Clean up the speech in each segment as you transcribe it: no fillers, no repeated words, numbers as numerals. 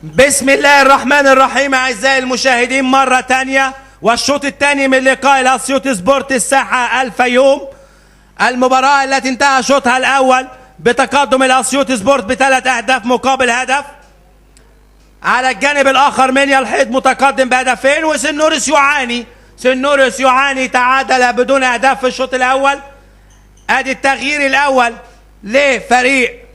بسم الله الرحمن الرحيم. أعزائي المشاهدين مرة تانية والشوط الثاني من لقاء الأسيوطي سبورت الساحة الفيوم. المباراة التي انتهى شوطها الأول بتقدم الأسيوطي سبورت ب3 أهداف مقابل هدف. على الجانب الآخر منيا الحيط متقدم بهدفين، وسنورس يعاني تعادل بدون أهداف في الشوط الأول. ادي التغيير الأول لفريق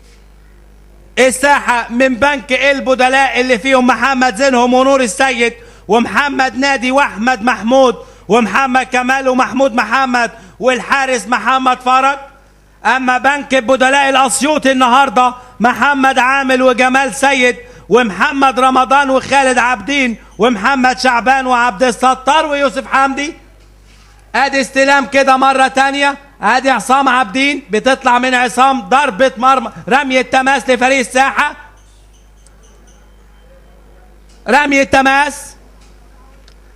الساحة من بنك البدلاء اللي فيهم محمد زينهم ونور السيد ومحمد نادي واحمد محمود ومحمد كمال ومحمود محمد والحارس محمد فرج. اما بنك البدلاء الاسيوطي النهارده محمد عامل وجمال سيد ومحمد رمضان وخالد عابدين ومحمد شعبان وعبد الستار ويوسف حمدي. ادي استلام كده مرة تانية. ادي عصام عابدين بتطلع من عصام ضربة مرمى، رمية تماس لفريق الساحة. رمية تماس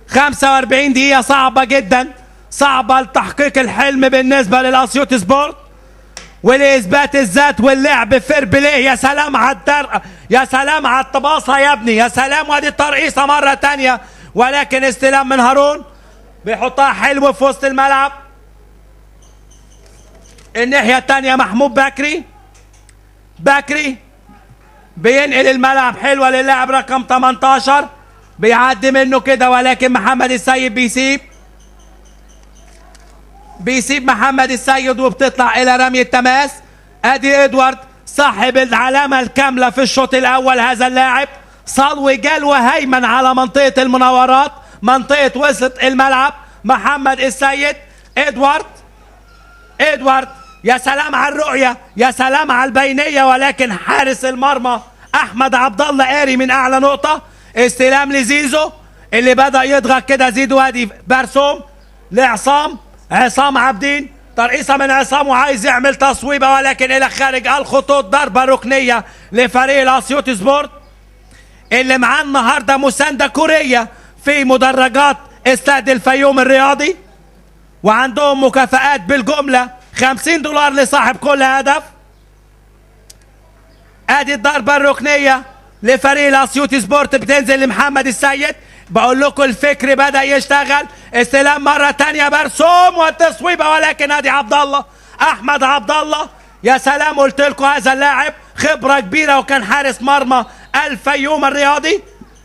45 دقيقة صعبة جدا، صعبة لتحقيق الحلم بالنسبة للأسيوطي سبورت ولإثبات الذات واللعب فير بلاي. يا سلام على الدرقة، يا سلام على الطباصة يا ابني، يا سلام. وادي الترقيصة مرة تانية، ولكن استلام من هارون بيحطها حلو في وسط الملعب. الناحية التانية محمود بكري بينقل الملعب حلوة للاعب رقم 18، بيعدي منه كده، ولكن محمد السيد بيسيب محمد السيد وبتطلع الى رمية تماس. ادي ادوارد صاحب العلامة الكاملة في الشوط الاول، هذا اللاعب صلو جلو هيمن على منطقة المناورات، منطقة وسط الملعب. محمد السيد ادوارد يا سلام على الرؤية، يا سلام على البينية، ولكن حارس المرمى احمد عبد الله قاري من اعلى نقطة. استلام لزيزو اللي بدأ يضغط كده، زيدو. ادي برسوم لعصام عابدين، ترقيصة من عصام وعايز يعمل تصويبة ولكن الى خارج الخطوط. ضربة ركنية لفريق الاسيوطي سبورت اللي معاه النهارده مساندة كورية في مدرجات استاد الفيوم الرياضي، وعندهم مكافآت بالجملة $50 لصاحب كل هدف. ادي الضربة الركنية لفريق الاسيوطي سبورت بتنزل لمحمد السيد. بقول لكم الفكر بدأ يشتغل. استلام مرة تانية برسوم والتصويبة، ولكن ادي احمد عبد الله. يا سلام، قلت لكم هذا اللاعب خبرة كبيرة وكان حارس مرمى الفيوم الرياضي.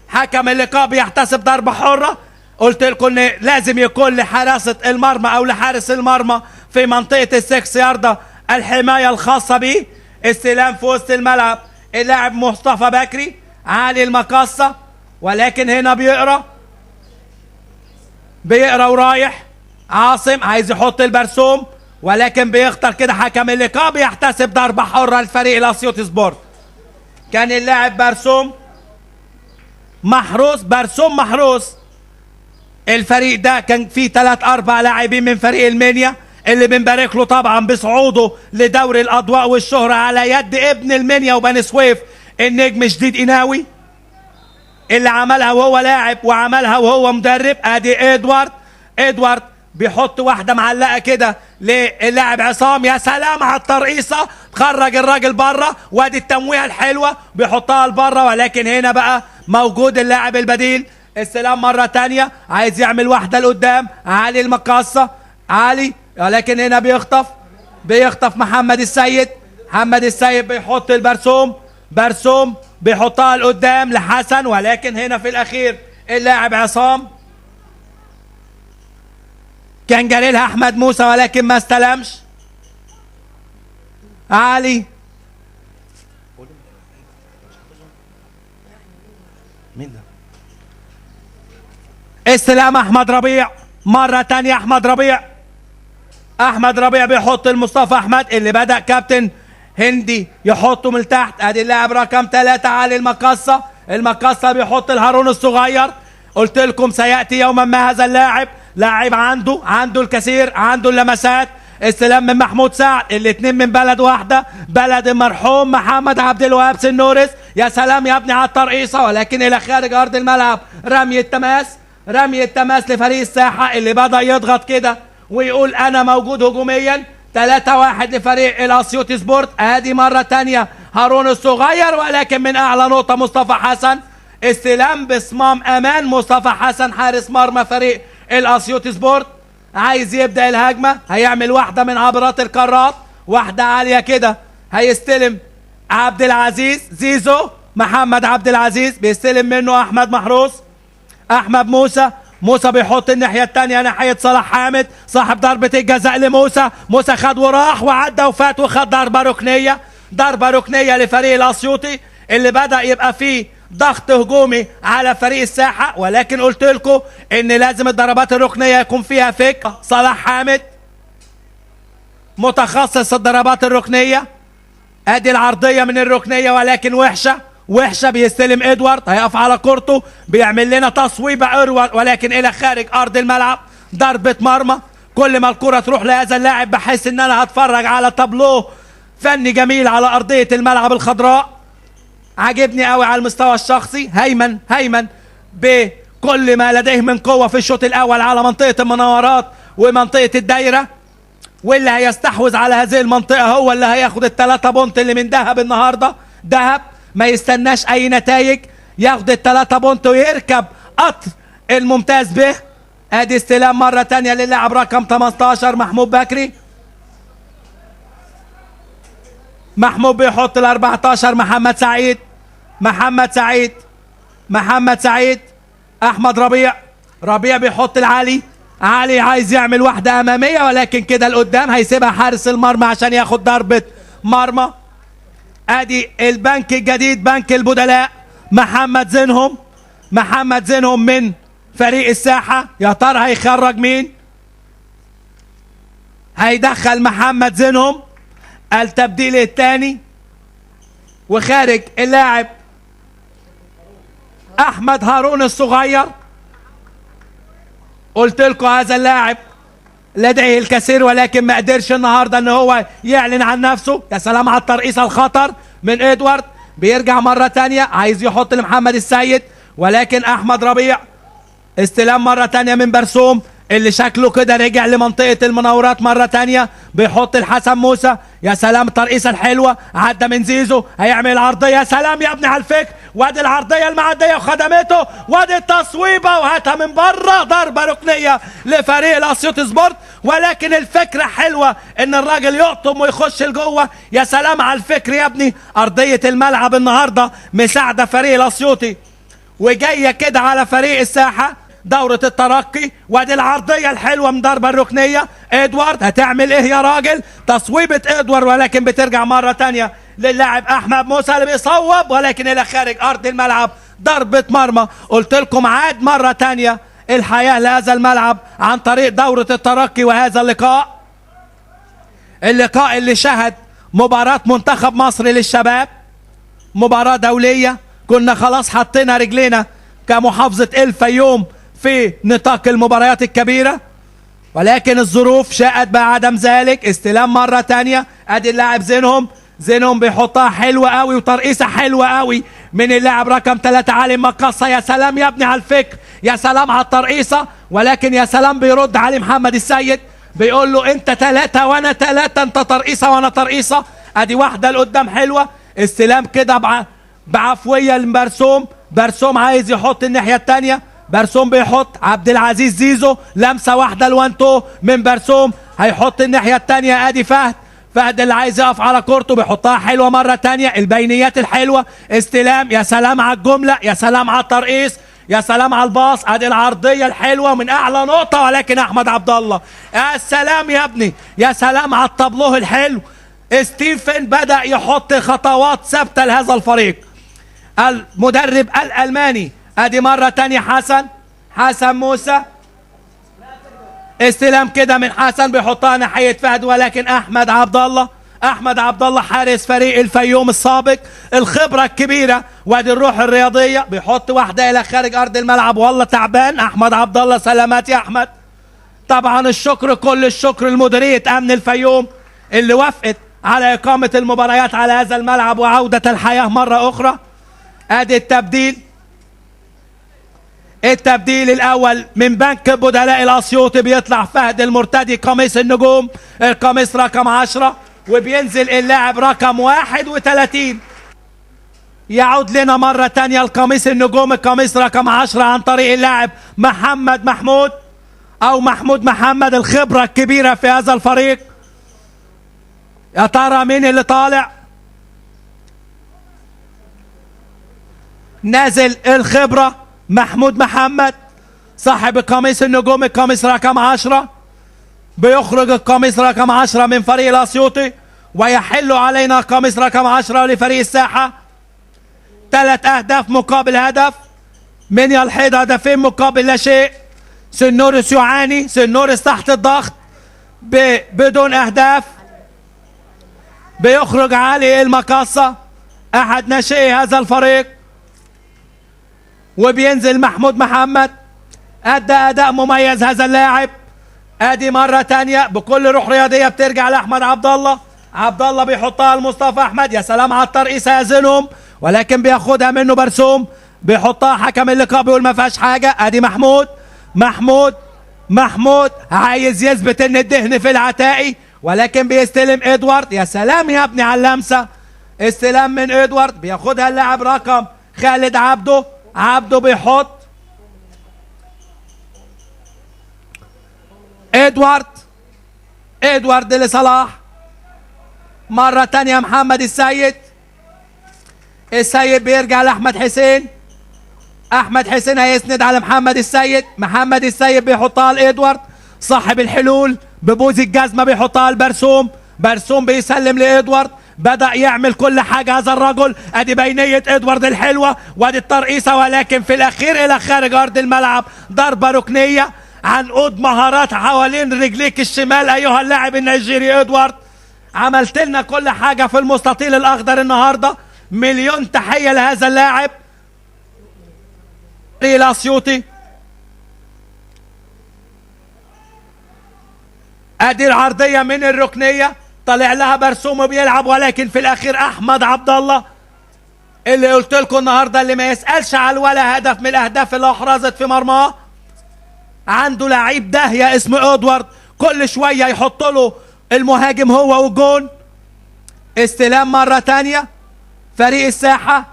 حكم اللقاء بيحتسب ضربة حرة. قلت لكم ان لازم يكون لحراسة المرمى او لحارس المرمى في منطقة ال6 ياردة الحماية الخاصة به. استلام في وسط الملعب اللاعب مصطفى بكري عالي المقصة، ولكن هنا بيقرا ورايح. عاصم عايز يحط البرسوم ولكن بيختار كده حكم اللقاء بيحتسب ضربة حرة لفريق الاسيوطي سبورت. كان اللاعب برسوم محروس. الفريق ده كان فيه 3-4 لاعبين من فريق المنيا اللي بنبارك له طبعا بصعوده لدوري الاضواء والشهرة على يد ابن المنيا وبني سويف النجم شديد قناوي اللي عملها وهو لاعب وعملها وهو مدرب. ادي ادوارد بيحط واحدة معلقة كده للاعب عصام. يا سلام على الترقيصة، خرج الراجل بره. وادي التمويه الحلوة بيحطها لبره، ولكن هنا بقى موجود اللاعب البديل. استلام مرة تانية، عايز يعمل واحدة لقدام. علي المقاصة ولكن هنا بيخطف محمد السيد بيحط برسوم بيحطها لقدام لحسن، ولكن هنا في الاخير اللاعب عصام كان جاري لها احمد موسى ولكن ما استلمش. علي مين ده؟ استلام احمد ربيع مرة تانية. احمد ربيع بيحط المصطفى احمد اللي بدأ كابتن هندي يحطه من تحت. ادي اللاعب رقم 3 علي المقصة بيحط الهارون الصغير. قلت لكم سيأتي يوما ما هذا اللاعب، لاعب عنده الكثير، عنده اللمسات. استلام من محمود سعد، الاثنين من بلد واحدة، بلد المرحوم محمد عبد الوهاب سنورس. يا سلام يا ابني على الترقيصة، ولكن الى خارج ارض الملعب. رمية تماس لفريق الساحة اللي بدأ يضغط كده ويقول انا موجود هجوميا. 3-1 لفريق الاسيوطي سبورت. ادي مرة تانية هارون الصغير، ولكن من اعلى نقطة مصطفى حسن استلام بصمام امان مصطفى حسن حارس مرمى فريق الاسيوطي سبورت، عايز يبدأ الهجمة، هيعمل واحدة من عبرات القارات، واحدة عالية كده، هيستلم عبد العزيز زيزو، محمد عبد العزيز بيستلم منه احمد محروس، احمد موسى بيحط الناحية التانية ناحية صلاح حامد صاحب ضربة الجزاء لموسى، موسى خد وراح وعدى وفات وخد ضربة ركنية لفريق الاسيوطي اللي بدأ يبقى فيه ضغط هجومي على فريق الساحة، ولكن قلت لكم ان لازم الضربات الركنية يكون فيها فكر. صلاح حامد متخصص الضربات الركنية، ادي العرضية من الركنية ولكن وحشة بيستلم ادوارد، هيقف على كورته بيعمل لنا تصويبة ولكن الى خارج ارض الملعب، ضربة مرمى. كل ما الكرة تروح لهذا اللاعب بحس ان انا هتفرج على تابلوه فني جميل على ارضية الملعب الخضراء. عجبني قوي على المستوى الشخصي هيمن بكل ما لديه من قوة في الشوط الاول على منطقة المناورات ومنطقة الدايرة، واللي هيستحوذ على هذه المنطقة هو اللي هياخد ال3 بونت اللي من دهب النهاردة. دهب ما يستناش اي نتائج، ياخد ال3 بونت ويركب قطر الممتاز به. ادي استلام مرة تانية للاعب رقم 18 محمود بكري، محمود بيحط ال14 محمد سعيد، احمد ربيع بيحط علي عايز يعمل واحدة امامية ولكن كده لقدام هيسيبها حارس المرمى عشان ياخد ضربة مرمى. ادي البنك الجديد بنك البدلاء، محمد زينهم من فريق الساحة، يا ترى هيخرج مين؟ هيدخل محمد زينهم التبديل الثاني، وخارج اللاعب احمد هارون الصغير. قلت لكم هذا اللاعب لديه الكثير ولكن ما قدرش النهارده ان هو يعلن عن نفسه. يا سلام على الترقيصه الخطر من ادوارد، بيرجع مره تانية عايز يحط لمحمد السيد ولكن احمد ربيع. استلام مره تانية من برسوم اللي شكله كده رجع لمنطقة المناورات مرة تانية، بيحط الحسن موسى. يا سلام الترقيصة الحلوة، عدى من زيزو هيعمل عرضية، يا سلام يا ابني على الفكر، وادي العرضية المعدية وخدمته، وادي التصويبة وهاتها من بره، ضربة ركنية لفريق الاسيوطي سبورت. ولكن الفكرة حلوة ان الراجل يقطم ويخش لجوه. يا سلام على الفكر يا ابني، ارضية الملعب النهاردة مساعدة فريق الاسيوطي وجاية كده على فريق الساحة دورة الترقي. وادي العرضية الحلوة من ضربة الركنية، ادوارد هتعمل ايه يا راجل؟ تصويبة ادوارد ولكن بترجع مرة تانية للاعب احمد موسى اللي بيصوب ولكن الى خارج ارض الملعب، ضربة مرمى. قلت لكم عاد مرة تانية الحياة لهذا الملعب عن طريق دورة الترقي. وهذا اللقاء اللي شهد مباراة منتخب مصر للشباب، مباراة دولية، كنا خلاص حطينا رجلينا كمحافظة الفيوم في نطاق المباريات الكبيرة، ولكن الظروف شاءت بعدم ذلك. استلام مرة تانية، ادي اللاعب زينهم بيحطها حلوة قوي وترقيصة حلوة قوي من اللاعب رقم 3 علي مقصة. يا سلام يا ابني على الفكر، يا سلام على الترقيصة، ولكن يا سلام بيرد علي محمد السيد بيقول له انت 3 وانا 3، انت ترقيصة وانا ترقيصة. ادي واحدة لقدام حلوة، استلام كده بعفوية برسوم عايز يحط الناحية التانية، برسوم بيحط عبد العزيز زيزو، لمسة واحدة الوانتو من برسوم، هيحط الناحية التانية. ادي فهد اللي عايز يقف على كورته بيحطها حلوة مرة تانية، البينيات الحلوة، استلام، يا سلام على الجملة، يا سلام على الترقيص، يا سلام على الباص. ادي العرضية الحلوة من اعلى نقطة ولكن احمد عبد الله، يا سلام يا ابني، يا سلام على الطابلوه الحلو. ستيفن بدأ يحط خطوات ثابتة لهذا الفريق، المدرب الالماني. ادي مرة تانية حسن موسى، استلام كده من حسن بيحطها ناحية فهد ولكن احمد عبد الله حارس فريق الفيوم السابق، الخبرة الكبيرة وادي الروح الرياضية، بيحط واحدة الى خارج ارض الملعب. والله تعبان احمد عبد الله، سلامات يا احمد. طبعا كل الشكر لمديرية امن الفيوم اللي وافقت على اقامة المباريات على هذا الملعب وعودة الحياة مرة اخرى. ادي التبديل الاول من بنك بدلاء الاسيوطي، بيطلع فهد المرتدي قميص النجوم، القميص رقم 10، وبينزل اللاعب رقم 31. يعود لنا مرة تانية القميص النجوم، القميص رقم 10 عن طريق اللاعب محمد محمود او محمود محمد، الخبرة الكبيرة في هذا الفريق. يا ترى مين اللي طالع؟ نازل الخبرة محمود محمد صاحب القميص النجوم، القميص رقم 10. بيخرج القميص رقم 10 من فريق الاسيوطي ويحل علينا القميص رقم 10 لفريق الساحة. 3 أهداف مقابل هدف. من الحيض هدفين مقابل لا شيء. سنورس يعاني، سنورس تحت الضغط بدون أهداف. بيخرج علي المقاصة أحد ناشئي هذا الفريق، وبينزل محمود محمد. أدى أداء مميز هذا اللاعب. ادي مرة تانية بكل روح رياضية بترجع لأحمد عبد الله. عبد الله بيحطها لمصطفى أحمد. يا سلام على الترقيصة يا زينهم، ولكن بياخدها منه برسوم. بيحطها حكم اللقاء بيقول ما فيهاش حاجة. ادي محمود عايز يثبت ان الدهن في العتائي، ولكن بيستلم ادوارد. يا سلام يا ابني على اللمسة، استلام من ادوارد. بياخدها اللاعب رقم خالد عبده بيحط ادوارد لصلاح. مرة تانية محمد السيد بيرجع لأحمد حسين. أحمد حسين هيسند على محمد السيد بيحطها لإدوارد صاحب الحلول ببوز الجزمة، بيحطها لبرسوم. برسوم بيسلم لإدوارد. بدأ يعمل كل حاجة هذا الرجل. ادي بينية ادوارد الحلوة وادي الترقيصة، ولكن في الأخير إلى خارج أرض الملعب. ضربة ركنية. عنقود مهارات حوالين رجليك الشمال أيها اللاعب النيجيري ادوارد. عملت لنا كل حاجة في المستطيل الأخضر النهاردة. مليون تحية لهذا اللاعب الأسيوطي. ادي العرضية من الركنية، طلع لها برسوم وبيلعب، ولكن في الأخير أحمد عبد الله اللي قلت لكم النهاردة اللي ما يسألش على ولا هدف من الأهداف اللي أحرزت في مرماه. عنده لعيب داهية اسمه ادوارد، كل شوية يحط له المهاجم هو وجون. استلام مرة تانية فريق الساحة.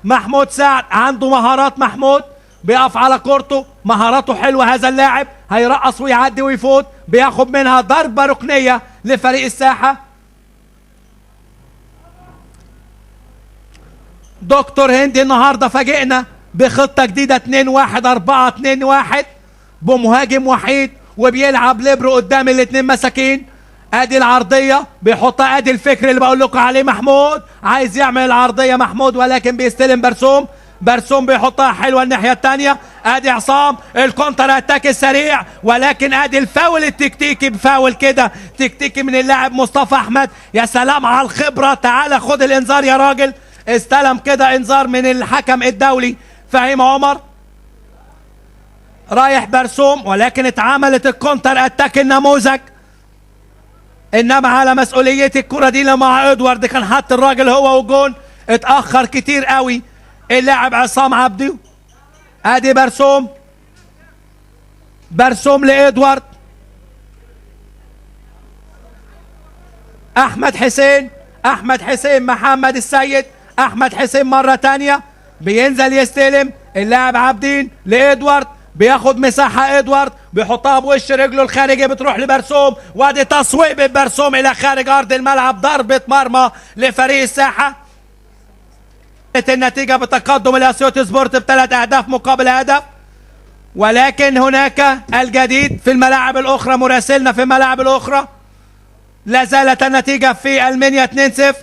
محمود سعد عنده مهارات. محمود بيقف على كورته، مهاراته حلوة هذا اللاعب. هيرقص ويعدي ويفوت. بياخد منها ضربة ركنية لفريق الساحة. دكتور هندي النهاردة فاجئنا بخطة جديدة 2-1-4-2-1 بمهاجم وحيد، وبيلعب ليبرو قدام الاثنين مساكين. ادي العرضية بيحطها. ادي الفكر اللي بقول لكم عليه. محمود عايز يعمل العرضية ولكن بيستلم برسوم بيحطها حلوة الناحية الثانية. ادي عصام الكونتر اتاك السريع، ولكن ادي الفاول التكتيكي. بفاول كده تكتيكي من اللاعب مصطفى احمد. يا سلام على الخبرة. تعالى خد الانذار يا راجل. استلم كده انذار من الحكم الدولي فهيم عمر. رايح برسوم، ولكن اتعملت الكونتر اتاك النموذج. انما على مسؤولية الكرة دي مع ادوارد، كان حط الراجل هو وجون. اتأخر كتير قوي اللاعب عصام عبده. ادي برسوم لادوارد. احمد حسين محمد السيد. احمد حسين مرة تانية بينزل يستلم اللاعب عابدين لادوارد. بياخد مساحة ادوارد بيحطها بوش رجله الخارجي، بتروح لبرسوم، وادي تصويب برسوم الى خارج ارض الملعب. ضربة مرمى لفريق الساحة. النتيجة بتقدم الاسيوطي سبورت ب3 أهداف مقابل هدف. ولكن هناك الجديد في الملاعب الاخرى. مراسلنا في الملاعب الاخرى لا زالت النتيجة في المنيا 2-0،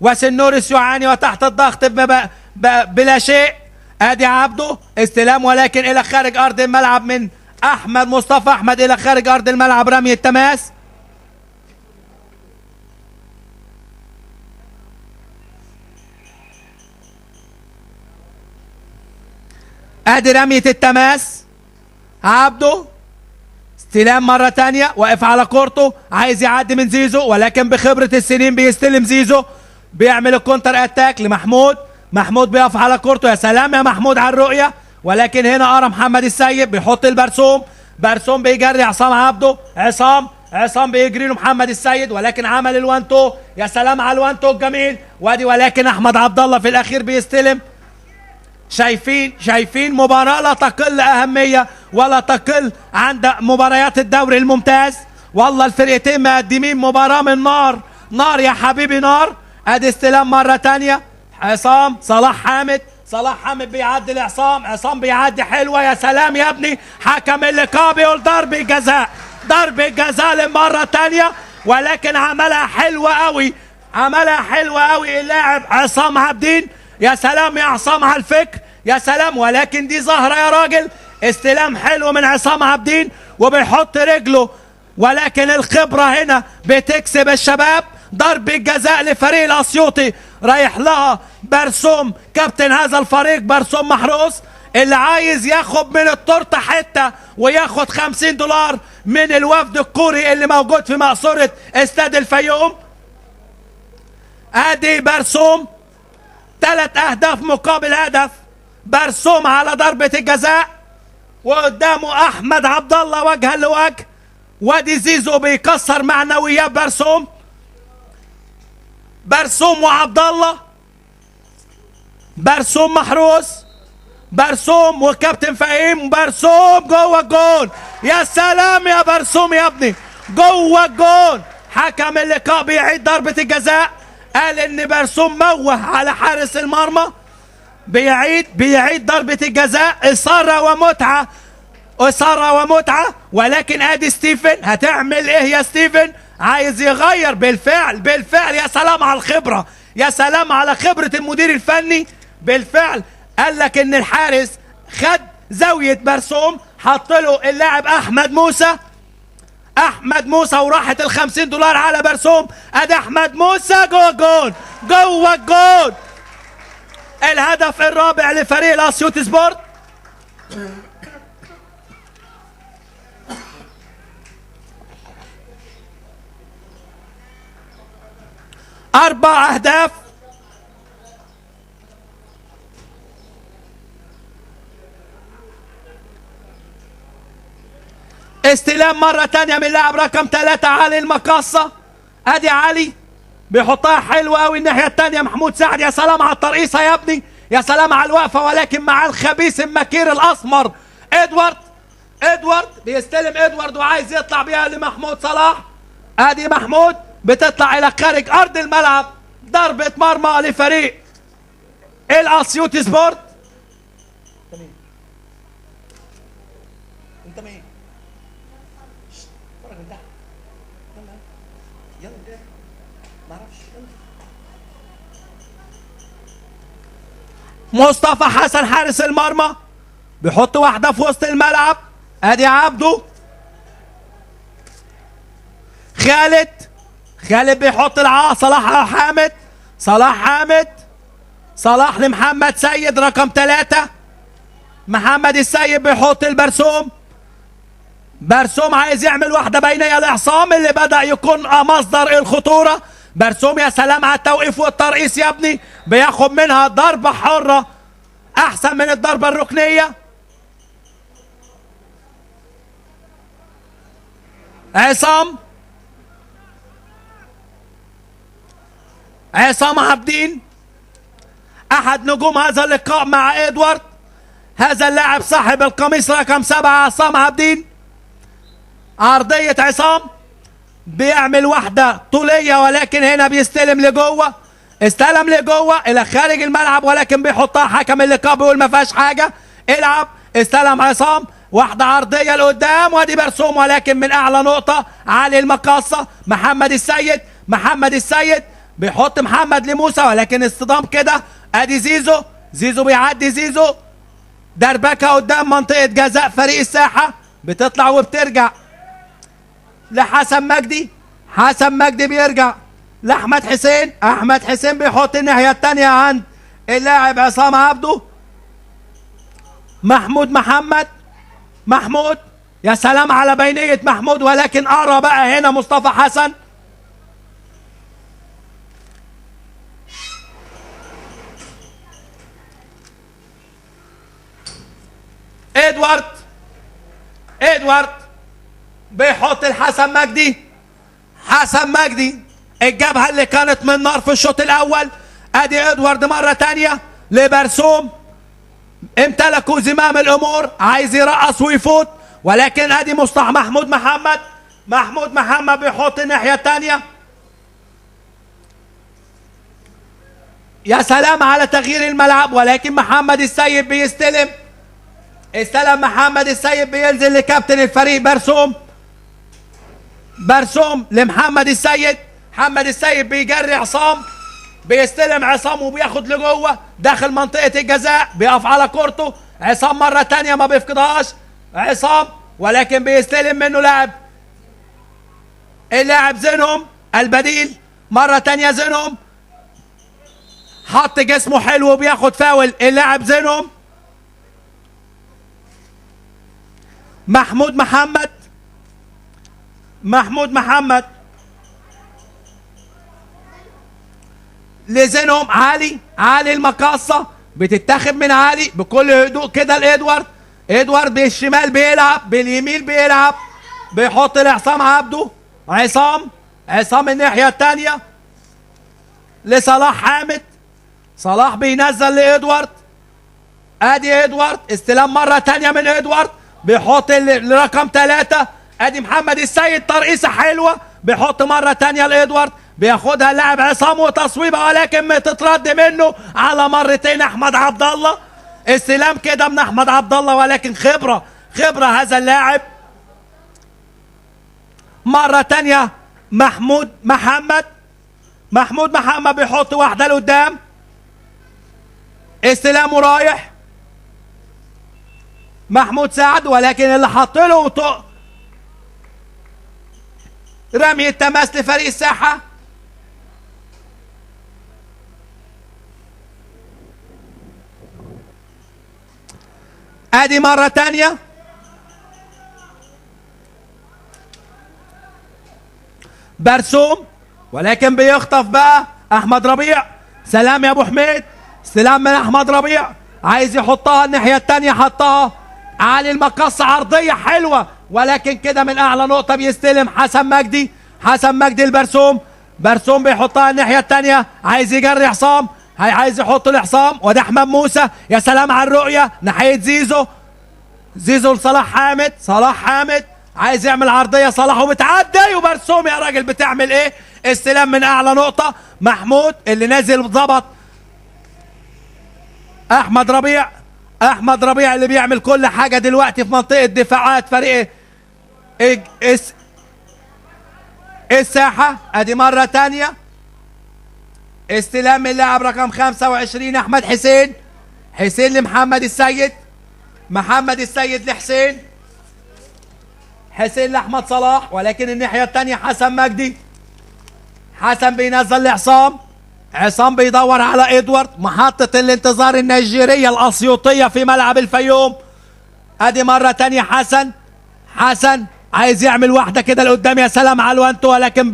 وسنورس يعاني وتحت الضغط بلا شيء. ادي عبده استلام، ولكن الى خارج ارض الملعب من مصطفى احمد الى خارج ارض الملعب. رمي التماس. ادي رمية التماس. عبده استلام مرة تانية، واقف على كورته عايز يعدي من زيزو، ولكن بخبرة السنين بيستلم زيزو. بيعمل الكونتر اتاك محمود بيقف على كورته. يا سلام يا محمود على الرؤية، ولكن هنا محمد السيد بيحط برسوم بيجري عصام عبده. عصام بيجري له محمد السيد ولكن عمل الوانتو. يا سلام على الوانتو الجميل. وادي ولكن احمد عبد الله في الاخير بيستلم. شايفين مباراة لا تقل اهمية ولا تقل عند مباريات الدوري الممتاز. والله الفرقتين مقدمين مباراة من نار. نار يا حبيبي نار. ادي استلام مرة تانية. عصام صلاح حامد بيعدي لعصام. عصام بيعدي حلوة. يا سلام يا ابني. حكم اللقاء بيقول ضربة جزاء. ضربة جزاء للمرة تانية ولكن عملها حلوة قوي اللاعب عصام عابدين. يا سلام يا عصام على الفكر. يا سلام ولكن دي ظاهرة يا راجل. استلام حلو من عصام عابدين وبيحط رجله ولكن الخبرة هنا بتكسب الشباب. ضربة جزاء لفريق الاسيوطي رايح لها برسوم كابتن هذا الفريق برسوم محروس اللي عايز ياخد من التورته حته وياخد $50 من الوفد الكوري اللي موجود في مقصورة استاد الفيوم. ادي برسوم 3 اهداف مقابل هدف. برسوم على ضربة الجزاء وقدامه احمد عبد الله وجها لوجه. وادي زيزو بيكسر معنويات برسوم وعبد الله. برسوم محروس. برسوم وكابتن فهيم. برسوم جوه الجون. يا سلام يا برسوم يا ابني. جوه الجون. حكم اللقاء بيعيد ضربة الجزاء. قال ان برسوم موه على حارس المرمى. بيعيد ضربة الجزاء. إثارة ومتعة ولكن ادي ستيفن. هتعمل ايه يا ستيفن؟ عايز يغير. بالفعل يا سلام على الخبرة. يا سلام على خبرة المدير الفني. بالفعل قال لك ان الحارس خد زاوية برسوم حط له اللاعب احمد موسى وراحت $50 على برسوم. ادي احمد موسى جوه الجون. الهدف الرابع لفريق الاسيوطي سبورت. أربع أهداف. استلام مرة تانية من لاعب رقم 3 علي المقاصة. ادي علي بيحطها حلوة قوي الناحية التانية. محمود سعد. يا سلام على الترقيصة يا ابني. يا سلام على الوقفة ولكن مع الخبيث المكير الاسمر ادوارد بيستلم. ادوارد وعايز يطلع بيها لمحمود صلاح. ادي محمود بتطلع الى خارج ارض الملعب. ضربة مرمى لفريق الاسيوطي سبورت. انت مين؟ اتفرج من تحت. يلا ما اعرفش. مصطفى حسن حارس المرمى بيحط واحدة في وسط الملعب. ادي عبده. خالد بيحط صلاح حامد. صلاح لمحمد سيد رقم 3. محمد السيد بيحط برسوم عايز يعمل واحدة بينية لعصام اللي بدأ يكون مصدر الخطورة. برسوم يا سلام على التوقيف والترقيص يا ابني. بياخد منها ضربة حرة احسن من الضربة الركنية. عصام عابدين احد نجوم هذا اللقاء مع ادوارد. هذا اللاعب صاحب القميص رقم 7 عصام عابدين. عرضية عصام بيعمل واحدة طولية ولكن هنا بيستلم لجوه. استلم لجوه الى خارج الملعب ولكن بيحطها حكم اللقاء بيقول ما فيهاش حاجة. العب. استلم عصام واحدة عرضية لقدام وادي برسوم ولكن من اعلى نقطة علي المقاصة. محمد السيد بيحط محمد لموسى ولكن اصطدام كده. ادي زيزو بيعدي. دربكة قدام منطقة جزاء فريق الساحة. بتطلع وبترجع لحسن مجدي بيرجع لأحمد حسين بيحط الناحية التانية عند اللاعب عصام عبده. محمود يا سلام على بينية محمود ولكن قرب بقى هنا مصطفى حسن. ادوارد بيحط الحسن مجدي. حسن مجدي الجبهة اللي كانت من نار في الشوط الاول. ادي ادوارد مرة تانية لبرسوم، امتلكوا زمام الامور، عايز يرقص ويفوت، ولكن ادي محمود محمد بيحط الناحية التانية. يا سلام على تغيير الملعب، ولكن محمد السيد بيستلم. استلم محمد السيد، بينزل لكابتن الفريق برسوم لمحمد السيد. محمد السيد بيجري عصام، بيستلم عصام وبياخد لجوه داخل منطقة الجزاء، بيقف على كورته. عصام مرة تانية ما بيفقدهاش عصام، ولكن بيستلم منه اللاعب زينهم البديل. مرة تانية زينهم حط جسمه حلو وبياخد فاول اللاعب زينهم. محمود محمد لزينهم. علي المقاصة بتتاخد من علي بكل هدوء كده لإدوارد بالشمال بيلعب، باليمين بيلعب، بيحط لعصام عبده. عصام الناحية التانية لصلاح حامد. صلاح بينزل لإدوارد. ادي إدوارد استلام مرة تانية من إدوارد، بيحط لرقم 3. ادي محمد السيد ترقيصة حلوة، بيحط مرة تانية لإدوارد، بياخدها اللاعب عصام وتصويبة، ولكن بتترد منه على مرتين احمد عبد الله. استلام كده من احمد عبد الله، ولكن خبرة هذا اللاعب. مرة تانية محمود محمد بيحط واحدة لقدام، استلامه رايح محمود سعد، ولكن اللي حط له رمي التماس لفريق الساحة. ادي مرة تانية برسوم، ولكن بيخطف بقى احمد ربيع. سلام يا ابو حميد، استلام من احمد ربيع، عايز يحطها الناحية التانية، حطها علي المقص، عرضية حلوة، ولكن كده من اعلى نقطة بيستلم حسن مجدي البرسوم. برسوم بيحطها الناحية التانية، عايز يجري عصام، عايز يحط لعصام، وده احمد موسى. يا سلام على الرؤية ناحية زيزو لصلاح حامد، عايز يعمل عرضية صلاح وبتعدي، وبرسوم يا راجل بتعمل ايه؟ استلام من اعلى نقطة. محمود اللي نازل ضبط احمد ربيع اللي بيعمل كل حاجة دلوقتي في منطقة دفاعات فريق الساحة. ادي مرة تانية استلام من اللاعب رقم 25 احمد حسين لمحمد السيد، محمد السيد لحسين لاحمد صلاح، ولكن الناحية التانية حسن مجدي. حسن بينزل لعصام، عصام بيدور على ادوارد، محطة الانتظار النيجيرية الاسيوطية في ملعب الفيوم. ادي مرة تانية حسن عايز يعمل واحدة كده لقدام، يا سلام على الوانتو، ولكن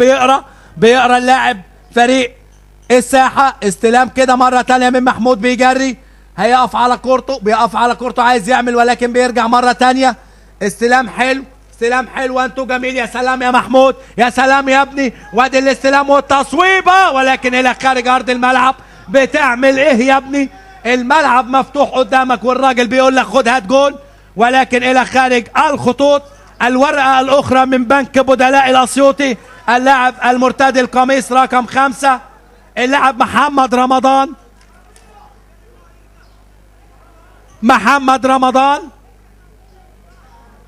بيقرا اللاعب فريق الساحة. استلام كده مرة تانية من محمود، بيجري، هيقف على كورته، عايز يعمل، ولكن بيرجع مرة تانية. استلام حلو انتو جميل، يا سلام يا محمود، يا سلام يا ابني، وادي الاستلام والتصويبة، ولكن الى خارج ارض الملعب. بتعمل ايه يا ابني؟ الملعب مفتوح قدامك والراجل بيقول لك خد هات جول، ولكن الى خارج الخطوط. الورقة الاخرى من بنك بدلاء الاسيوطي، اللاعب المرتدي القميص رقم 5 اللاعب محمد رمضان.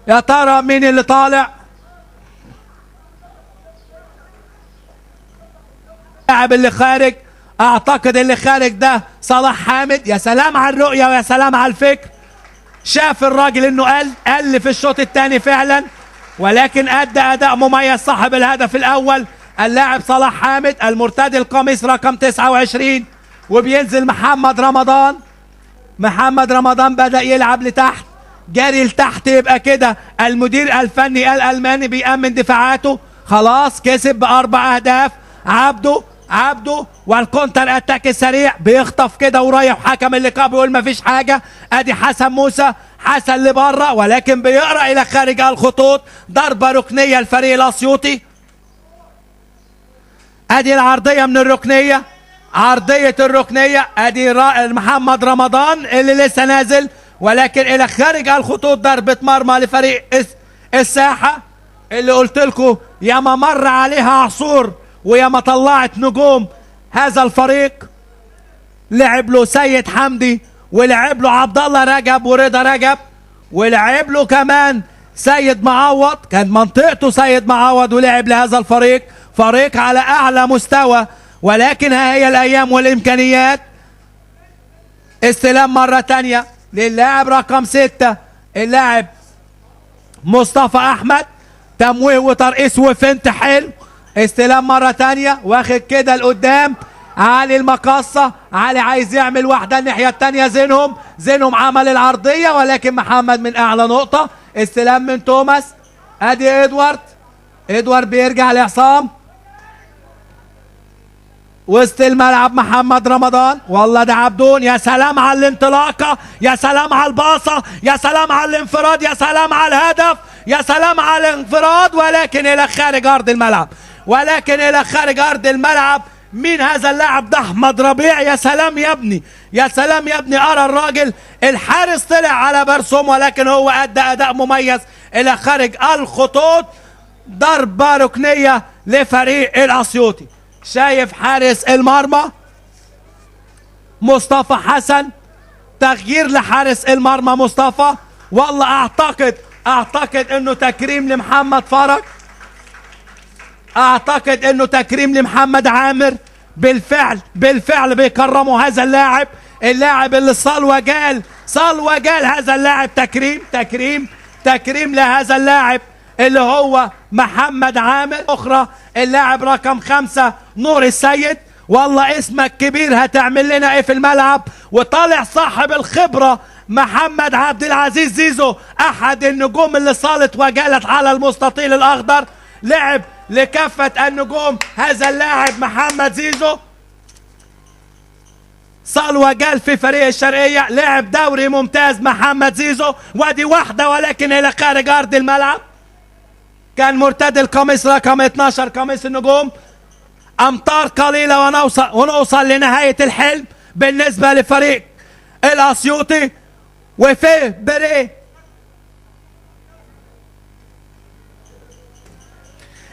يا ترى مين اللي طالع؟ اللاعب اللي خارج، اعتقد اللي خارج ده صلاح حامد. يا سلام على الرؤية ويا سلام على الفكر، شاف الراجل انه قل في الشوط الثاني فعلا، ولكن ادى اداء مميز صاحب الهدف الاول اللاعب صلاح حامد المرتدي القميص رقم 29. وبينزل محمد رمضان بدأ يلعب لتحت، جاري لتحت، يبقى كده المدير الفني الالماني بيأمن دفاعاته. خلاص كسب ب4 اهداف. عبده والكونتر اتاك السريع، بيخطف كده ورايح، حكم اللقاء بيقول مفيش حاجه. ادي حسن لبره، ولكن بيقرا الى خارج الخطوط. ضربه ركنيه الفريق الاسيوطي. ادي العرضية من الركنية، عرضية الركنية. ادي محمد رمضان اللي لسه نازل، ولكن الى خارج الخطوط. ضربة مرمى لفريق الساحة اللي قلت لكم يا ما مر عليها عصور ويا ما طلعت نجوم هذا الفريق. لعب له سيد حمدي، ولعب له عبد الله رجب ورضا رجب، ولعب له كمان سيد معوض، كان منطقته سيد معوض، ولعب لهذا الفريق. فريق على اعلى مستوى، ولكن ها هي الايام والامكانيات. استلام مرة تانية للاعب رقم 6 اللاعب مصطفى احمد، تمويه وترقيص وفنت حلو. استلام مرة تانية، واخد كده لقدام علي المقصة. علي عايز يعمل واحدة الناحية التانية، زينهم عمل العرضية، ولكن محمد من اعلى نقطة. استلام من توماس. ادي ادوارد بيرجع لعصام. وسط الملعب محمد رمضان، والله ده عبدون. يا سلام على الانطلاقة، يا سلام على الباصة، يا سلام على الانفراد، يا سلام على الهدف، يا سلام على الانفراد، ولكن الى خارج ارض الملعب. مين هذا اللاعب؟ ده احمد ربيع. يا سلام يا ابني، يا سلام يا ابني. ارى الراجل الحارس طلع على برسوم، ولكن هو ادى اداء مميز الى خارج الخطوط. ضربة ركنية لفريق الاسيوطي. شايف حارس المرمى مصطفى حسن، تغيير لحارس المرمى مصطفى. والله اعتقد انه تكريم لمحمد فرج، اعتقد انه تكريم لمحمد عامر. بالفعل بيكرموا هذا اللاعب اللي صال وجال هذا اللاعب. تكريم لهذا اللاعب اللي هو محمد عامر. اخرى اللاعب رقم 5 نور السيد. والله اسمك كبير، هتعمل لنا ايه في الملعب؟ وطالع صاحب الخبرة محمد عبد العزيز زيزو، احد النجوم اللي صالت وجالت على المستطيل الاخضر. لعب لكافة النجوم هذا اللاعب محمد زيزو، صال وجال في فريق الشرقية. لعب دوري ممتاز محمد زيزو. وادي واحدة ولكن الى خارج ارض الملعب. كان مرتدي القميص رقم 12 قميص النجوم. امتار قليلة ونوصل لنهاية الحلم بالنسبة لفريق الاسيوطي. وفي بري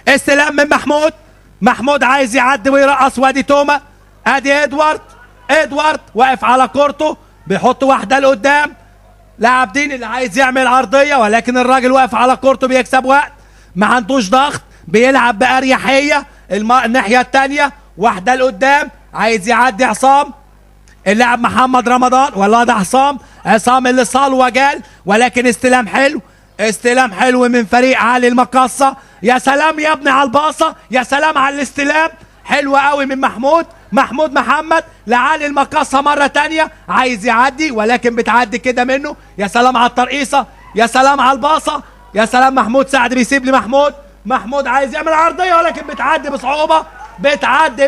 استلام من محمود عايز يعدي ويرقص. وادي توما. ادي ادوارد واقف على كورته، بيحط واحدة لقدام. لاعب دين اللي عايز يعمل عرضية، ولكن الراجل واقف على كورته بيكسب وقت، ما عندوش ضغط، بيلعب بأريحية. الناحية التانية واحدة لقدام، عايز يعدي عصام. اللاعب محمد رمضان، والله ده عصام اللي صال وجال، ولكن استلام حلو من فريق علي المقصة. يا سلام يا ابني على الباصة، يا سلام على الاستلام، حلو قوي من محمد لعلي المقصة. مرة تانية عايز يعدي، ولكن بتعدي كده منه. يا سلام على الترقيصة، يا سلام على الباصة، يا سلام. محمود سعد بيسيب لي محمود عايز يعمل عرضية، ولكن بتعدي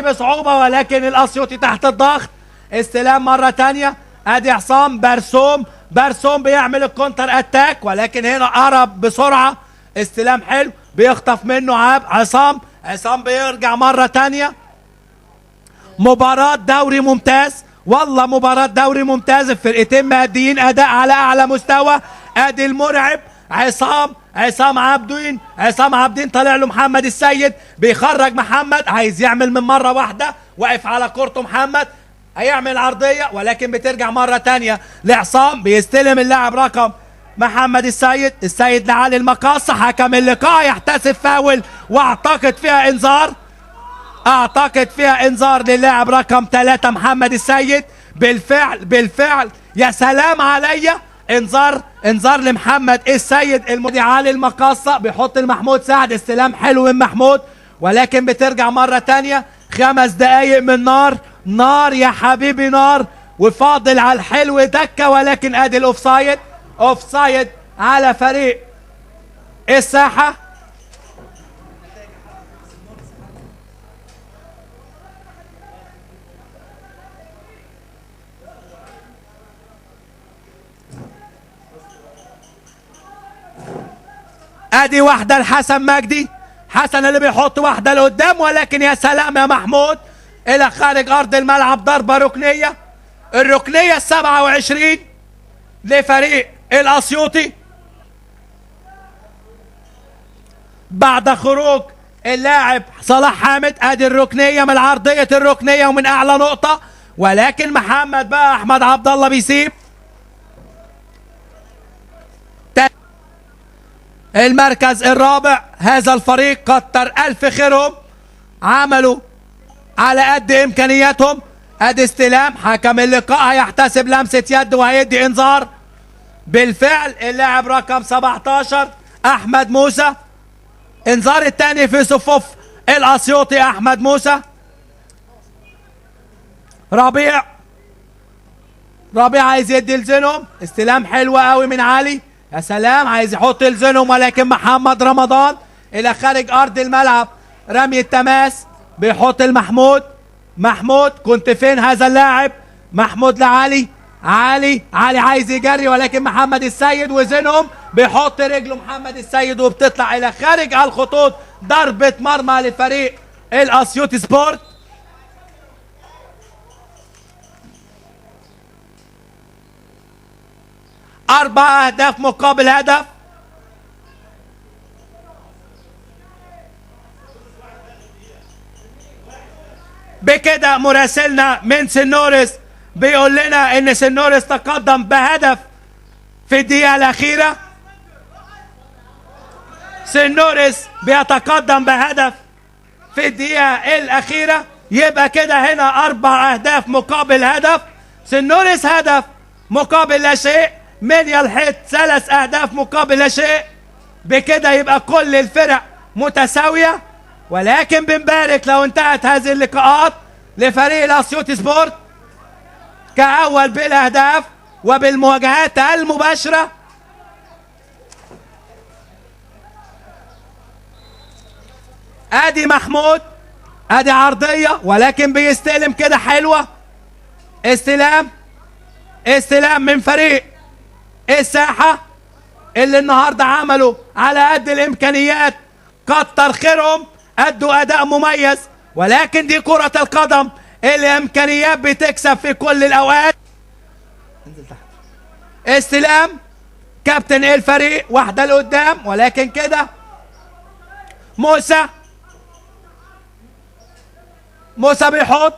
بصعوبة، ولكن الاسيوطي تحت الضغط. استلام مرة تانية. ادي عصام برسوم بيعمل الكونتر اتاك، ولكن هنا قرب بسرعة. استلام حلو بيخطف منه عصام بيرجع مرة تانية. مباراة دوري ممتاز، والله مباراة دوري ممتاز. الفرقتين ماديين اداء على اعلى مستوى. ادي المرعب عصام عابدين طالع له محمد السيد، بيخرج محمد، عايز يعمل من مرة واحدة، واقف على كورته محمد، هيعمل عرضية، ولكن بترجع مرة تانية لعصام. بيستلم اللاعب رقم محمد السيد لعلي المقاصة. حكم اللقاء يحتسب فاول، واعتقد فيها انذار للاعب رقم 3 محمد السيد. بالفعل يا سلام عليا، انذار لمحمد السيد. المذيع علي المقاصة بيحط المحمود سعد. استلام حلو من محمود، ولكن بترجع مرة تانية. 5 دقايق من نار يا حبيبي، نار. وفاضل على الحلو دكة، ولكن ادي الاوفسايد على فريق الساحة. ادي واحدة لحسن حسن اللي بيحط واحدة لقدام، ولكن يا سلام يا محمود الى خارج ارض الملعب. ضربة ركنية، الركنية ال27 لفريق الاسيوطي بعد خروج اللاعب صلاح حامد. ادي الركنية من عرضية الركنية ومن اعلى نقطة، ولكن محمد بقى احمد عبد الله بيسيب. المركز الرابع هذا الفريق كتر الف خيرهم، عملوا على قد امكانياتهم. ادي استلام، حكم اللقاء هيحتسب لمسة يد وهيدي انذار. بالفعل اللاعب رقم 17 احمد موسى، انذار الثاني في صفوف الاسيوطي احمد موسى. ربيع عايز يدي لزينهم، استلام حلو قوي من علي، يا سلام، عايز يحط لزينهم، ولكن محمد رمضان الى خارج ارض الملعب. رمي التماس بيحط المحمود. محمود كنت فين هذا اللاعب؟ محمود لعلي، علي عايز يجري، ولكن محمد السيد وزينهم بيحط رجله محمد السيد وبتطلع الى خارج الخطوط. ضربة مرمى لفريق الاسيوطي سبورت. اربع اهداف مقابل هدف. بكده مراسلنا من سنورس بيقول لنا ان سنورس تقدم بهدف في الدقيقة الاخيرة. سنورس بيتقدم بهدف في الدقيقة الاخيرة، يبقى كده هنا 4 اهداف مقابل هدف. سنورس هدف مقابل لا شيء، منيا الحيط 3 اهداف مقابل لا شيء. بكده يبقى كل الفرق متساوية، ولكن بنبارك لو انتهت هذه اللقاءات لفريق الاسيوطي سبورت كأول بالاهداف وبالمواجهات المباشرة. ادي محمود، ادي عرضية، ولكن بيستلم كده حلوة. استلام من فريق الساحة اللي النهاردة عملوا على قد الامكانيات، كتر خيرهم، ادوا اداء مميز، ولكن دي كرة القدم، الامكانيات بتكسب في كل الاوقات. استلام كابتن الفريق، واحدة لقدام، ولكن كده موسى بيحط،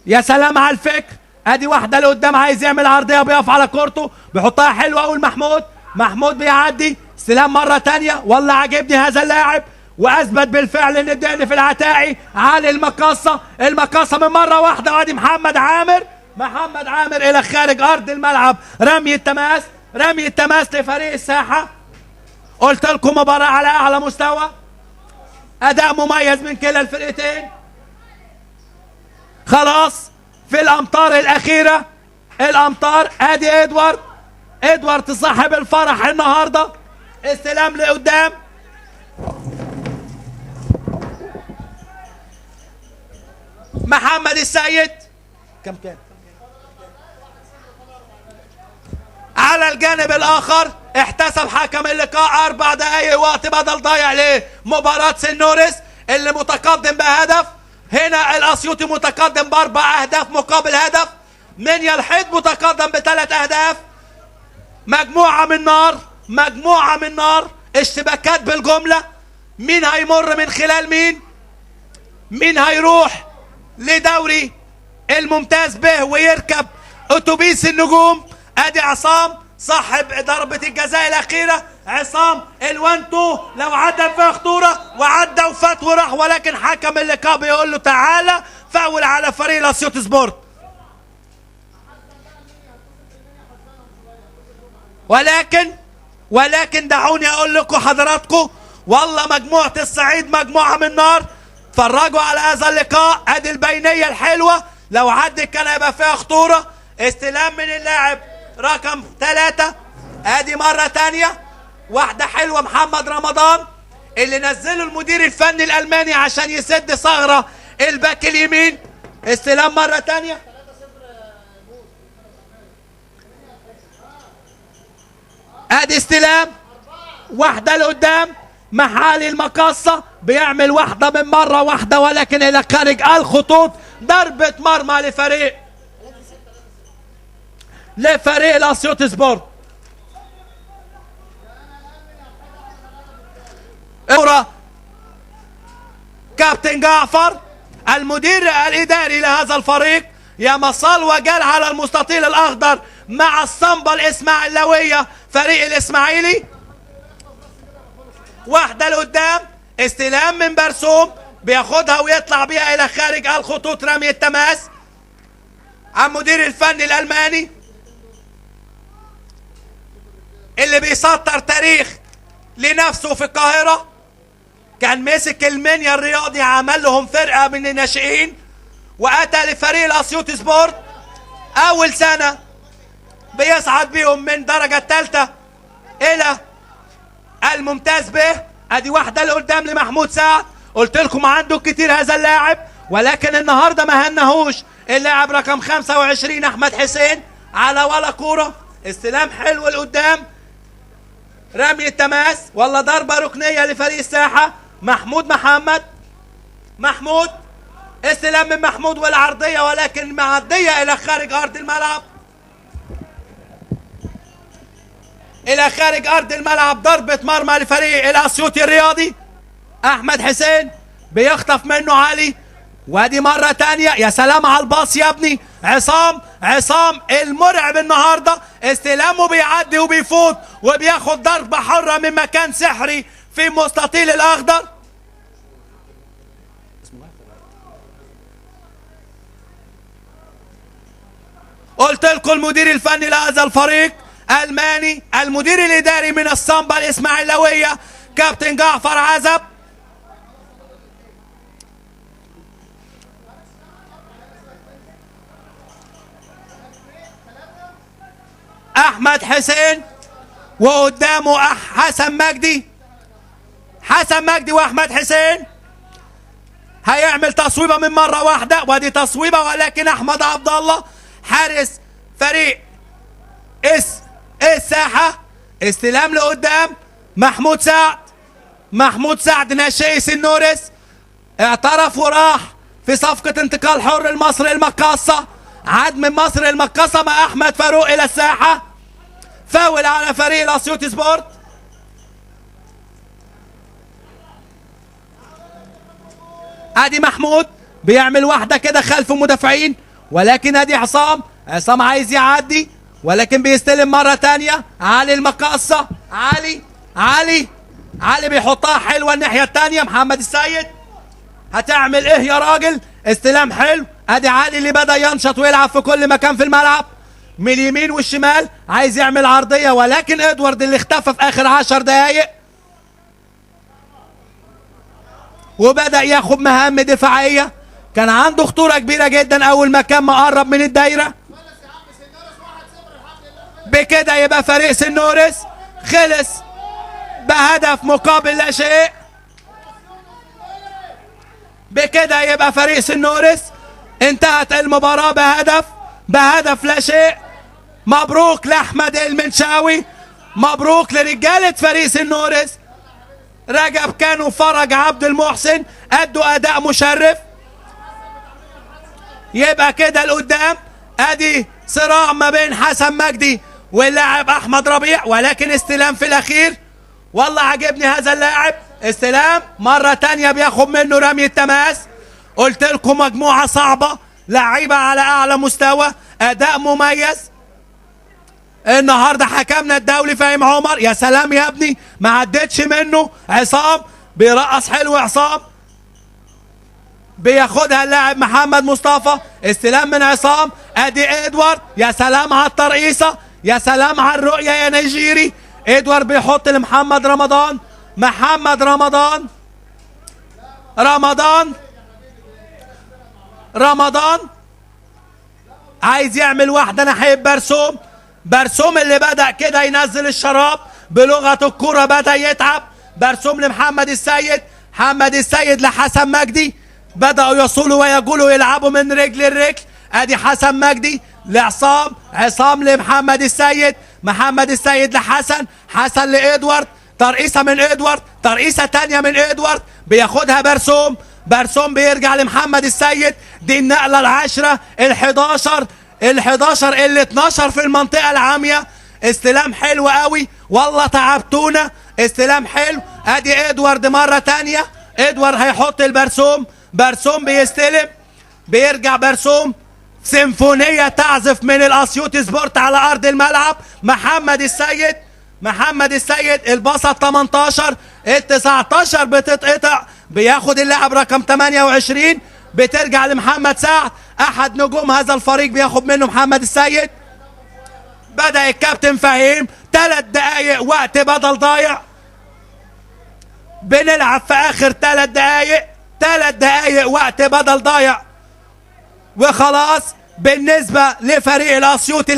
يا سلام على الفكر. ادي واحدة لقدام، عايز يعمل عرضية، بيقف على كورته، بيحطها حلوة قوي محمود بيعدي. استلام مرة تانية، والله عاجبني هذا اللاعب، واثبت بالفعل ان الدقن في العتاقي على المقاصة من مرة واحدة. وادي محمد عامر الى خارج ارض الملعب. رمي التماس لفريق الساحة. قلت لكم مباراة على اعلى مستوى، اداء مميز من كلا الفرقتين. خلاص في الامتار الاخيرة، ادي ادوارد صاحب الفرح النهاردة. استلام لقدام، محمد السيد كم كان على الجانب الاخر. احتسب حكم اللقاء 4 دقايق وقت بدل ضايع لمباراة سنورس اللي متقدم بهدف. هنا الاسيوطي متقدم ب4 اهداف مقابل هدف. منيا الحيط متقدم ب3 اهداف. مجموعة من نار، اشتباكات بالجملة. مين هيمر من خلال مين هيروح لدوري الممتاز به ويركب اتوبيس النجوم؟ ادي عصام صاحب ضربة الجزاء الاخيرة، عصام الوانتو، لو عدى فيها خطورة وعدى وفات وراح، ولكن حكم اللقاء بيقول له تعالى فاول على فريق الاسيوطي سبورت. ولكن دعوني اقول لكم حضراتكم، والله مجموعة الصعيد مجموعة من نار. اتفرجوا على هذا اللقاء، ادي البينية الحلوة، لو عدت كان هيبقى فيها خطورة. استلام من اللاعب رقم 3، ادي مرة تانية، واحدة حلوة محمد رمضان اللي نزله المدير الفني الالماني عشان يسد ثغرة الباك اليمين. استلام مرة تانية، ادي استلام، واحدة لقدام، محالي المقاصة بيعمل واحدة من مرة واحدة ولكن إلى خارج الخطوط. ضربة مرمى لفريق الأسيوط سبورت. كابتن جعفر المدير الإداري لهذا الفريق يا مصال وجال على المستطيل الأخضر مع الصنبة الإسماعيلوية فريق الإسماعيلي. واحدة لقدام، استلام من برسوم بياخدها ويطلع بيها إلى خارج الخطوط. رمي التماس عن مدير الفني الألماني اللي بيسطر تاريخ لنفسه في القاهرة. كان مسك المنيا الرياضي، عمل لهم فرقة من الناشئين وأتى لفريق الأسيوط سبورت أول سنة بيصعد بيهم من درجة الثالثة إلى الممتاز به. أدي واحدة لقدام لمحمود سعد. قلت لكم عنده كتير هذا اللاعب ولكن النهارده ما هنهوش. اللاعب رقم 25 أحمد حسين على ولا كورة. استلام حلو لقدام، رمي التماس ولا ضربة ركنية لفريق الساحة. محمود استلام من محمود والعرضية ولكن معدية إلى خارج أرض الملعب. ضربة مرمى لفريق الأسيوطي الرياضي. أحمد حسين بيخطف منه علي وادي مرة تانية. يا سلام على الباص يا ابني. عصام المرعب النهاردة. استلامه بيعدي وبيفوت وبياخد ضربة حرة من مكان سحري في مستطيل الأخضر. قلت لكم المدير الفني لهذا الفريق ألماني، المدير الإداري من الصنبة الإسماعيلوية كابتن جعفر عزب. أحمد حسين وقدامه حسن مجدي وأحمد حسين هيعمل تصويبة من مرة واحدة وادي تصويبة ولكن أحمد عبد الله حارس فريق الساحة. استلام لقدام محمود سعد ناشئ سنورس اعترف وراح في صفقة انتقال حر لمصر المقاصة. عاد من مصر المقاصة مع أحمد فاروق إلى الساحة. فاول على فريق الأسيوط سبورت. ادي محمود بيعمل واحدة كده خلف المدافعين ولكن ادي عصام عايز يعدي ولكن بيستلم مرة تانية. علي المقاصة، علي بيحطها حلوة الناحية التانية. محمد السيد هتعمل ايه يا راجل؟ استلام حلو. ادي علي اللي بدأ ينشط ويلعب في كل مكان في الملعب من اليمين والشمال، عايز يعمل عرضية ولكن ادوارد اللي اختفى في اخر 10 دقايق وبدأ ياخد مهام دفاعية. كان عنده خطورة كبيرة جدا اول ما كان مقرب من الدايرة. بكده يبقى فريق سنورس خلص بهدف مقابل لا شيء. بكده يبقى فريق سنورس انتهت المباراة بهدف لا شيء. مبروك لأحمد المنشاوي، مبروك لرجالة فريق سنورس. رجب كانوا فرج عبد المحسن ادوا اداء مشرف. يبقى كده لقدام ادي صراع ما بين حسن مجدي واللاعب احمد ربيع ولكن استلام في الاخير. والله عجبني هذا اللاعب. استلام مرة تانية بياخد منه رمي التماس. قلت لكم مجموعة صعبة، لعيبة على اعلى مستوى، اداء مميز. النهارده حكمنا الدولي فهيم عمر. يا سلام يا ابني ما عدتش منه. عصام بيرقص حلو. عصام بياخدها اللاعب محمد مصطفى. استلام من عصام. ادي ادوارد. يا سلام على الترقيصه، يا سلام على الرؤيه يا نيجيري. ادوارد بيحط لمحمد رمضان. رمضان عايز يعمل واحده ناحيه برسوم اللي بدأ كده ينزل الشراب بلغة الكرة، بدأ يتعب. برسوم لمحمد السيد. محمد السيد لحسن مجدي. بدأوا يصولوا ويقولوا يلعبوا من رجل لرجل. ادي حسن مجدي لعصام. عصام لمحمد السيد. محمد السيد لحسن. حسن لإدوارد. ترقيصه من ادوارد، ترقيصه تانية من ادوارد بياخدها برسوم، برسوم بيرجع لمحمد السيد. دي النقله العاشره، ال11 ال12 في المنطقه العاميه. استلام حلو قوي والله، تعبتونا. استلام حلو. ادي ادوارد مره تانية، ادوارد هيحط البرسوم، برسوم بيستلم، بيرجع برسوم. سيمفونيه تعزف من الاسيوطي سبورت على ارض الملعب. محمد السيد، محمد السيد الباصه 18، ال19 بتتقطع، بياخد اللاعب رقم 28، بترجع لمحمد سعد احد نجوم هذا الفريق، بياخد منه محمد السيد. بدأ الكابتن فهيم 3 دقايق وقت بدل ضايع، بنلعب في اخر 3 دقايق، 3 دقايق وقت بدل ضايع وخلاص. بالنسبة لفريق الاسيوطي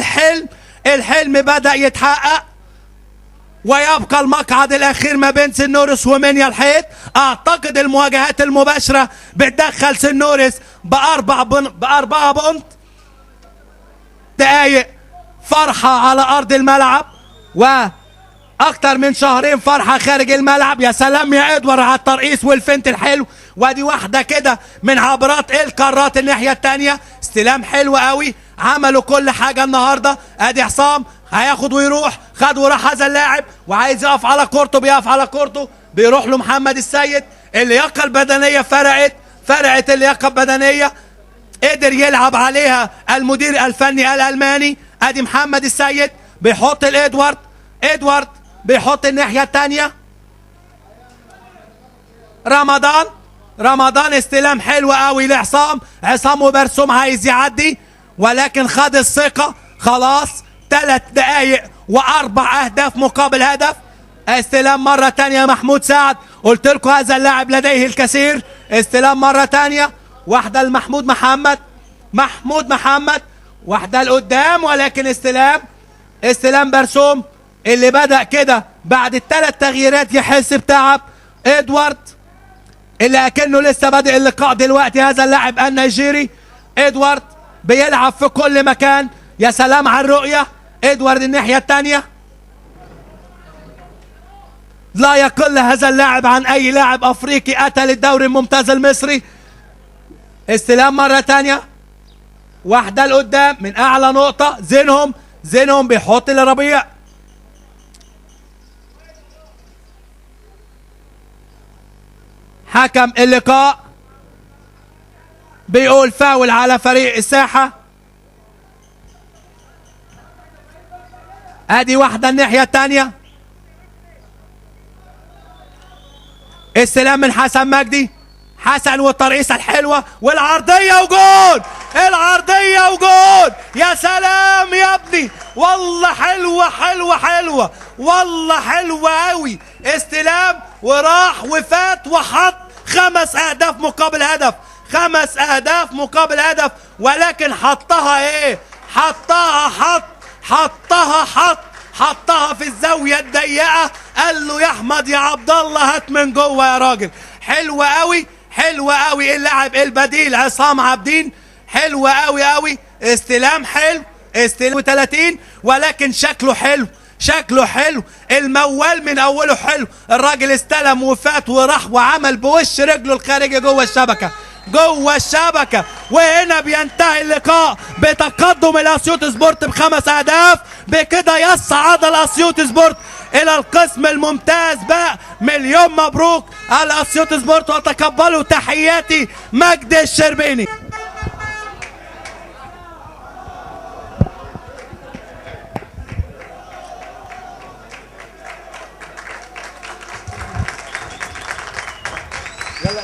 الحلم بدأ يتحقق، ويبقى المقعد الاخير ما بين سنورس ومنيا الحيط. اعتقد المواجهات المباشرة بتدخل سنورس بأربعة بونت. دقايق فرحة على ارض الملعب، واكتر من شهرين فرحة خارج الملعب. يا سلام يا ادوار على الترقيص والفنت الحلو. وادي واحدة كده من عبرات القارات الناحية التانية. استلام حلو قوي، عملوا كل حاجة النهاردة. ادي حسام هياخد ويروح، خد وراح هذا اللاعب وعايز يقف على كورته، بيقف على كورته، بيروح له محمد السيد. اللياقة البدنية فرقت اللياقة البدنية، قدر يلعب عليها المدير الفني الالماني. ادي محمد السيد بيحط الادوارد، ادوارد بيحط الناحية التانية. رمضان استلام حلو قوي لعصام، عصام وبرسوم عايز يعدي ولكن خد الثقة خلاص. 3 دقايق و4 اهداف مقابل هدف. استلام مرة تانية محمود سعد، قلت لكم هذا اللاعب لديه الكثير. استلام مرة تانية، واحدة لمحمود محمد، واحدة لقدام، ولكن استلام برسوم اللي بدأ كده بعد ال3 تغييرات يحس بتعب. ادوارد اللي اكنه لسه بادئ اللقاء دلوقتي، هذا اللاعب النيجيري. ادوارد بيلعب في كل مكان. يا سلام على الرؤية. ادوارد الناحية التانية، لا يقل هذا اللاعب عن اي لاعب افريقي اتى للدوري الممتاز المصري. استلام مرة تانية، واحدة لقدام من اعلى نقطة. زينهم بيحط لربيع. حكم اللقاء بيقول فاول على فريق الساحة. ادي واحدة الناحية التانية. استلام من حسن مجدي، حسن والترقيصة الحلوة والعرضية وجول، العرضية وجول. يا سلام يا ابني، والله حلوة والله حلوة قوي. استلام وراح وفات وحط 5 اهداف مقابل هدف، 5 اهداف مقابل هدف. ولكن حطها ايه؟ حطها في الزاوية الضيقة. قال له يا احمد يا عبد الله هات من جوه يا راجل. حلوة قوي اللاعب البديل عصام عابدين، حلوة قوي. استلام حلو، استلام 30، ولكن شكله حلو. الموال من اوله حلو. الراجل استلم وفات وراح وعمل بوش رجله الخارجي جوه الشبكة. وهنا بينتهي اللقاء بتقدم الاسيوطي سبورت ب5 اهداف. بكده يصعد الاسيوطي سبورت الى القسم الممتاز بقى. مليون مبروك الاسيوطي سبورت، وتقبلوا تحياتي مجدي الشربيني. يلا